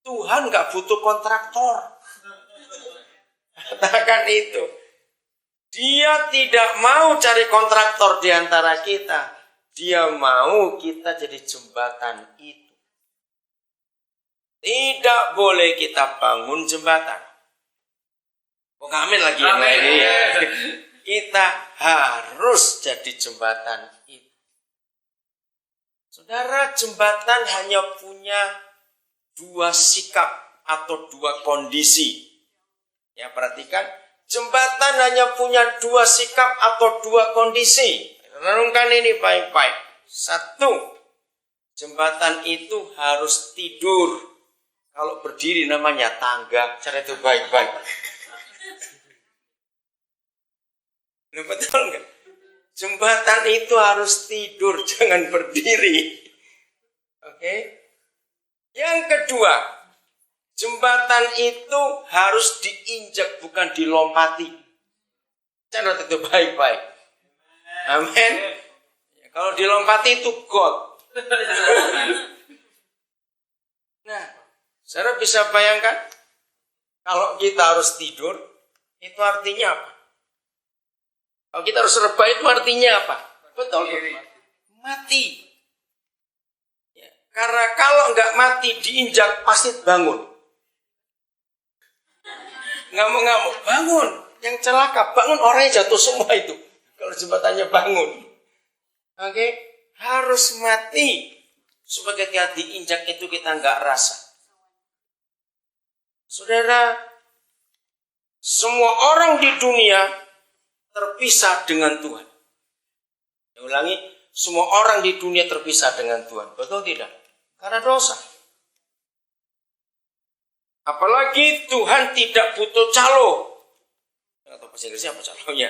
Tuhan nggak butuh kontraktor. Katakan itu. Dia tidak mau cari kontraktor di antara kita. Dia mau kita jadi jembatan itu. Tidak boleh kita bangun jembatan. Oh, amin lagi yang lain. Kita harus jadi jembatan itu. Saudara, jembatan hanya punya dua sikap atau dua kondisi. Ya, perhatikan, jembatan hanya punya dua sikap atau dua kondisi. Renungkan ini baik-baik. Satu, jembatan itu harus tidur. Kalau berdiri namanya tangga. Cara itu baik-baik. Betul nggak? Jembatan itu harus tidur, jangan berdiri. Oke? Yang kedua, jembatan itu harus diinjak, bukan dilompati. Cara itu baik-baik. Amin. Kalau dilompati itu God. Nah, saudara bisa bayangkan, kalau kita harus tidur, itu artinya apa? Kalau kita harus rebah itu artinya apa? Betul. Mati. Ya, karena kalau nggak mati diinjak pasti bangun. Ngamuk-ngamuk, bangun. Yang celaka, bangun orangnya jatuh semua itu. Kalau jembatannya bangun. Oke, harus mati. Supaya ketika diinjak itu kita nggak rasa. Saudara, semua orang di dunia terpisah dengan Tuhan. Saya ulangi, semua orang di dunia terpisah dengan Tuhan. Betul tidak? Karena dosa. Apalagi Tuhan tidak butuh calo. Atau bahasa Inggrisnya apa calonya?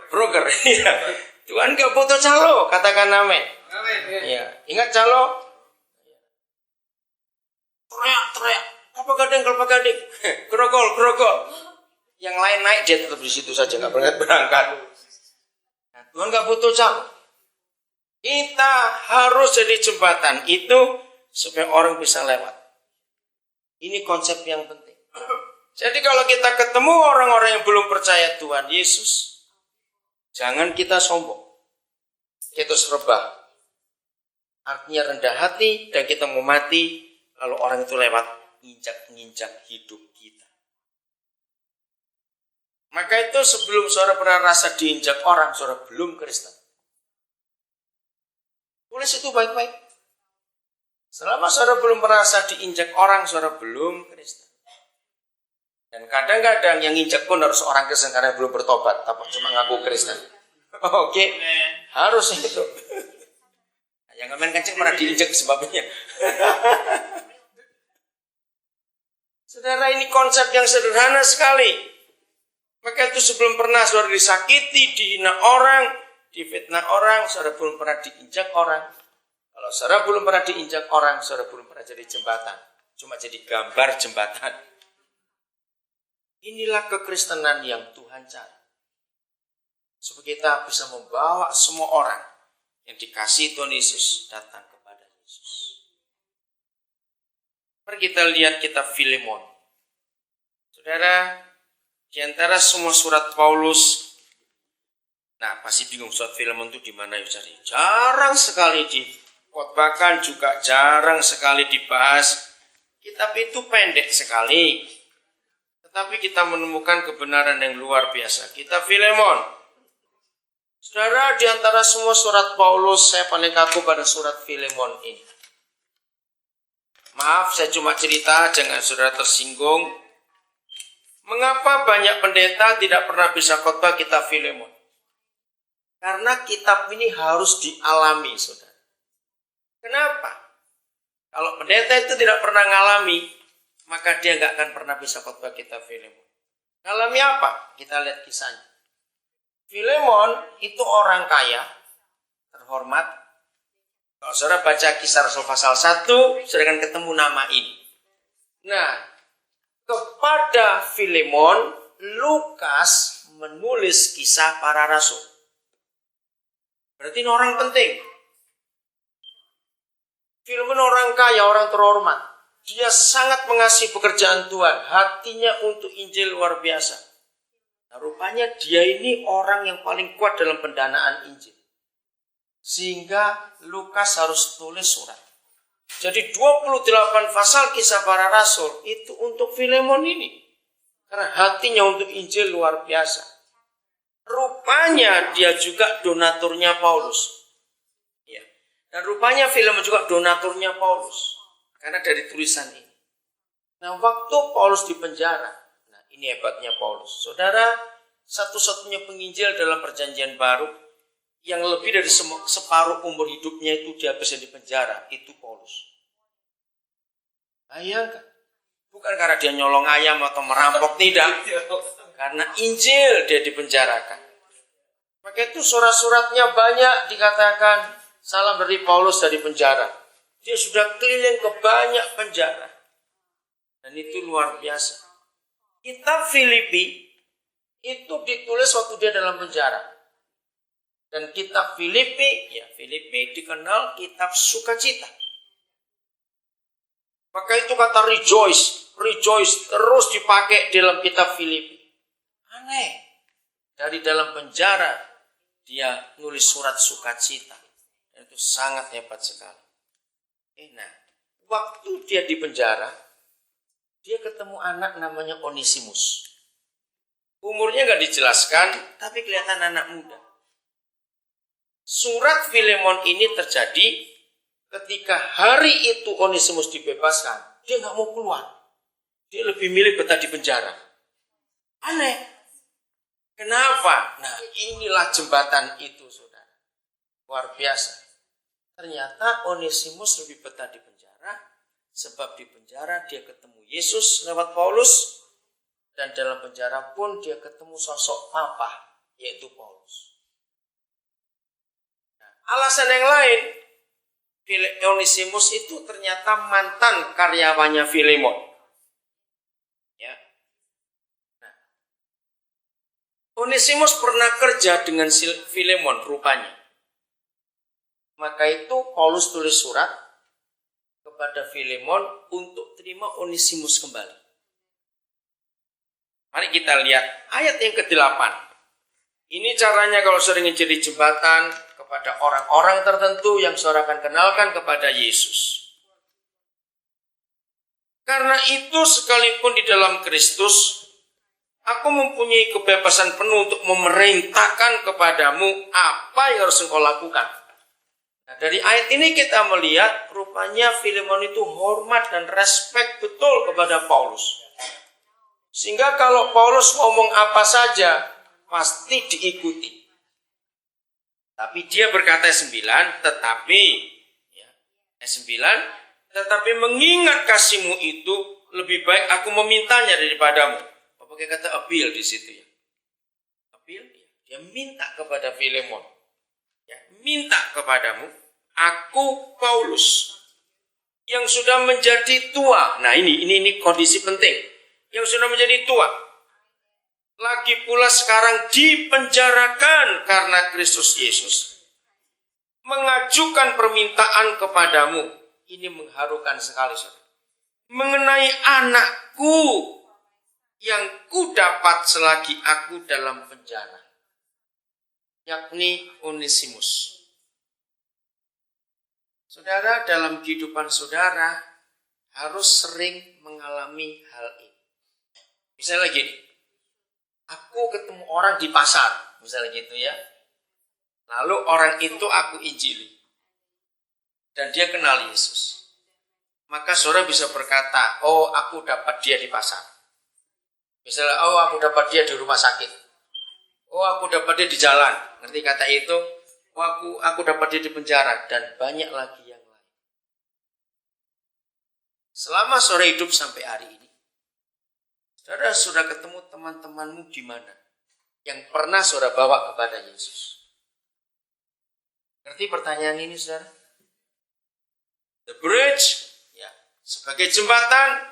Broker. Tuhan gak butuh calo. Katakan amin. Ya, ingat calo? Teriak. Apa gading, kelapa gading. Grogol. Yang lain naik, dia tetap di situ saja, nggak berangkat. Nah, Tuhan nggak butuh calo. Kita harus jadi jembatan itu supaya orang bisa lewat. Ini konsep yang penting. Jadi kalau kita ketemu orang-orang yang belum percaya Tuhan Yesus, jangan kita sombong. Kita rebah. Artinya rendah hati dan kita mau mati kalau orang itu lewat nginjak hidup kita. Maka itu sebelum saudara pernah rasa diinjak orang, saudara belum Kristen. Tulis itu baik-baik. Selama saudara belum merasa diinjak orang, saudara belum Kristen. Dan kadang-kadang yang injak pun harus orang Kristen karena belum bertobat, tapi cuma ngaku Kristen. Oke, harus itu. Yang main kencing pernah diinjak sebabnya. Saudara, ini konsep yang sederhana sekali. Maka itu sebelum pernah saudara disakiti, dihina orang, difitnah orang, saudara belum pernah diinjak orang. Kalau saudara belum pernah diinjak orang, saudara belum pernah jadi jembatan. Cuma jadi gambar jembatan. Inilah kekristenan yang Tuhan cari. Supaya kita bisa membawa semua orang yang dikasihi Tuhan Yesus datang kepada Yesus. Mari kita lihat kitab Filemon. Saudara, di antara semua surat Paulus, nah pasti bingung surat Filemon itu di mana ya cari. Jarang sekali dikotbahkan, juga jarang sekali dibahas. Kitab itu pendek sekali, tetapi kita menemukan kebenaran yang luar biasa. Kitab Filemon. Saudara, di antara semua surat Paulus, saya paling kagum pada surat Filemon ini. Maaf, saya cuma cerita, jangan saudara tersinggung. Mengapa banyak pendeta tidak pernah bisa khotbah kitab Filemon? Karena kitab ini harus dialami, saudara. Kenapa? Kalau pendeta itu tidak pernah ngalami, maka dia nggak akan pernah bisa khotbah kitab Filemon. Ngalami apa? Kita lihat kisahnya. Filemon itu orang kaya, terhormat. Kalau saudara baca Kisah Rasul pasal 1, saudara akan ketemu nama ini. Nah, kepada Filemon, Lukas menulis kisah para rasul. Berarti ini orang penting. Filemon orang kaya, orang terhormat. Dia sangat mengasihi pekerjaan Tuhan. Hatinya untuk Injil luar biasa. Nah, rupanya dia ini orang yang paling kuat dalam pendanaan Injil. Sehingga Lukas harus tulis surat. Jadi 28 pasal kisah para rasul itu untuk Filemon ini. Karena hatinya untuk Injil luar biasa. Rupanya dia juga donaturnya Paulus. Ya. Dan rupanya Filemon juga donaturnya Paulus. Karena dari tulisan ini. Nah, waktu Paulus di penjara. Nah, ini hebatnya Paulus. Saudara, satu-satunya penginjil dalam perjanjian baru yang lebih dari separuh umur hidupnya itu dihabiskan di penjara, itu Paulus. Bayangkan, bukan karena dia nyolong ayam atau merampok, tidak. Karena Injil dia dipenjarakan. Maka itu surat-suratnya banyak dikatakan salam dari Paulus dari penjara. Dia sudah keliling ke banyak penjara. Dan itu luar biasa. Kitab Filipi itu ditulis waktu dia dalam penjara. Dan kitab Filipi dikenal kitab sukacita. Maka itu kata rejoice terus dipakai dalam kitab Filipi. Aneh. Dari dalam penjara dia nulis surat sukacita. Dan itu sangat hebat sekali. Nah, waktu dia di penjara, dia ketemu anak namanya Onesimus. Umurnya gak dijelaskan, tapi kelihatan anak muda. Surat Filemon ini terjadi ketika hari itu Onesimus dibebaskan. Dia gak mau keluar. Dia lebih milih betah di penjara. Aneh. Kenapa? Nah, inilah jembatan itu, saudara. Luar biasa. Ternyata Onesimus lebih betah di penjara. Sebab di penjara dia ketemu Yesus lewat Paulus. Dan dalam penjara pun dia ketemu sosok papa, yaitu Paulus. Alasan yang lain, Onesimus itu ternyata mantan karyawannya Filemon. Ya. Nah, Onesimus pernah kerja dengan Filemon rupanya. Maka itu Paulus tulis surat kepada Filemon untuk terima Onesimus kembali. Mari kita lihat ayat yang ke-8. Ini caranya kalau sering jadi jembatan kepada orang-orang tertentu yang saudara akan kenalkan kepada Yesus. Karena itu sekalipun di dalam Kristus, aku mempunyai kebebasan penuh untuk memerintahkan kepadamu apa yang harus engkau lakukan. Nah, dari ayat ini kita melihat rupanya Filemon itu hormat dan respek betul kepada Paulus. Sehingga kalau Paulus ngomong apa saja, pasti diikuti. Tapi dia berkata 9, tetapi mengingat kasihmu itu lebih baik aku memintanya daripadamu. Pakai kata appeal di situ ya. Appeal, dia minta kepada Filemon. Ya, minta kepadamu, aku Paulus yang sudah menjadi tua. Nah, ini kondisi penting. Yang sudah menjadi tua. Lagi pula sekarang dipenjarakan karena Kristus Yesus. Mengajukan permintaan kepadamu. Ini mengharukan sekali, saudara. Mengenai anakku yang ku dapat selagi aku dalam penjara. Yakni Onesimus. Saudara, dalam kehidupan saudara harus sering mengalami hal ini. Misalnya gini. Aku ketemu orang di pasar, misalnya gitu ya. Lalu orang itu aku injili. Dan dia kenal Yesus. Maka saudara bisa berkata, oh aku dapat dia di pasar. Misalnya, oh aku dapat dia di rumah sakit. Oh aku dapat dia di jalan. Ngerti kata itu? Oh aku dapat dia di penjara. Dan banyak lagi yang lain. Selama saudara hidup sampai hari ini, saudara sudah ketemu teman-temanmu di mana? Yang pernah saudara bawa kepada Yesus. Ngerti pertanyaan ini, saudara? The bridge, ya, sebagai jembatan,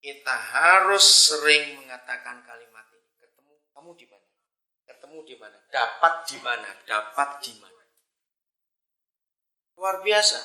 kita harus sering mengatakan kalimat ini. Ketemu kamu di mana? Ketemu di mana? Dapat di mana? Dapat di mana? Luar biasa.